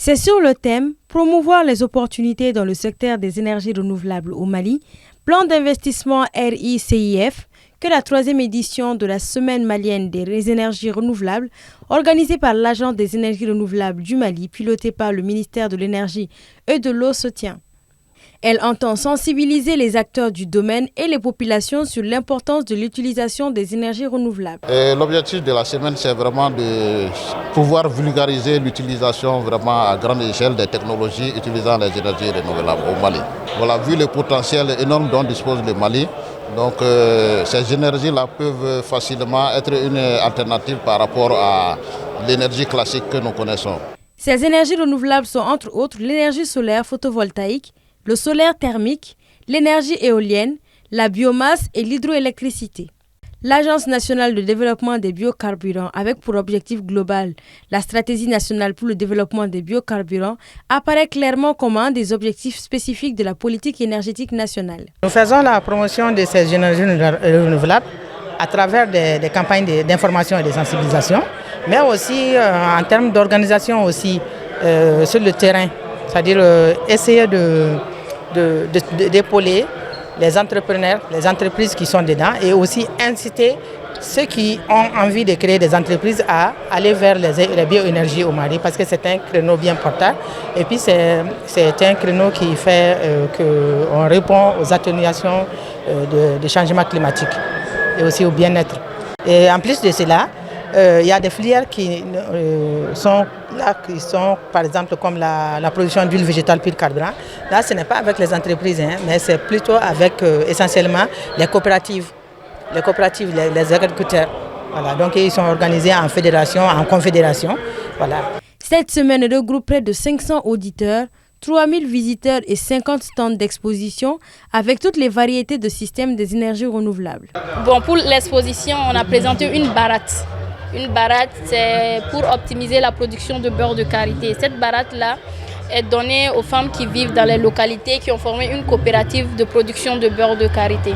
C'est sur le thème « Promouvoir les opportunités dans le secteur des énergies renouvelables au Mali », plan d'investissement RICIF, que la 3e édition de la Semaine malienne des énergies renouvelables, organisée par l'Agence des énergies renouvelables du Mali, pilotée par le ministère de l'Énergie et de l'Eau, se tient. Elle entend sensibiliser les acteurs du domaine et les populations sur l'importance de l'utilisation des énergies renouvelables. L'objectif de la semaine, c'est vraiment de pouvoir vulgariser l'utilisation vraiment à grande échelle des technologies utilisant les énergies renouvelables au Mali. Voilà, vu le potentiel énorme dont dispose le Mali, donc ces énergies-là peuvent facilement être une alternative par rapport à l'énergie classique que nous connaissons. Ces énergies renouvelables sont entre autres l'énergie solaire photovoltaïque, le solaire thermique, l'énergie éolienne, la biomasse et l'hydroélectricité. L'Agence nationale de développement des biocarburants, avec pour objectif global la stratégie nationale pour le développement des biocarburants, apparaît clairement comme un des objectifs spécifiques de la politique énergétique nationale. Nous faisons la promotion de ces énergies renouvelables à travers des campagnes d'information et de sensibilisation, mais aussi en termes d'organisation aussi sur le terrain, c'est-à-dire essayer d'épauler les entrepreneurs, les entreprises qui sont dedans et aussi inciter ceux qui ont envie de créer des entreprises à aller vers les bioénergies au Mali parce que c'est un créneau bien porteur et puis c'est un créneau qui fait qu'on répond aux atténuations des changements climatiques et aussi au bien-être. Et en plus de cela, il y a des filières qui sont là, qui sont par exemple comme la production d'huile végétale pure carburant. Là, ce n'est pas avec les entreprises, mais c'est plutôt avec essentiellement les coopératives, les agriculteurs. Voilà, donc ils sont organisés en fédération, en confédération. Voilà. Cette semaine regroupe près de 500 auditeurs, 3000 visiteurs et 50 stands d'exposition avec toutes les variétés de systèmes des énergies renouvelables. Bon, pour l'exposition, on a présenté une baratte. Une baratte, c'est pour optimiser la production de beurre de karité. Cette baratte-là est donnée aux femmes qui vivent dans les localités qui ont formé une coopérative de production de beurre de karité.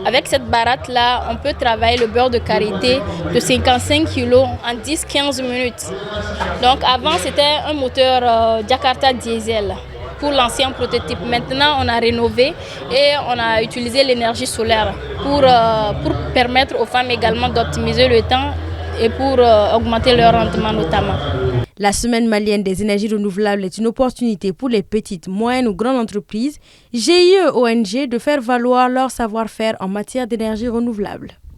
Avec cette baratte-là, on peut travailler le beurre de karité de 55 kg en 10-15 minutes. Donc avant, c'était un moteur Jakarta diesel pour l'ancien prototype. Maintenant, on a rénové et on a utilisé l'énergie solaire pour permettre aux femmes également d'optimiser le temps et pour augmenter leur rendement notamment. La Semaine malienne des énergies renouvelables est une opportunité pour les petites, moyennes ou grandes entreprises, GIE, ONG, de faire valoir leur savoir-faire en matière d'énergie renouvelable.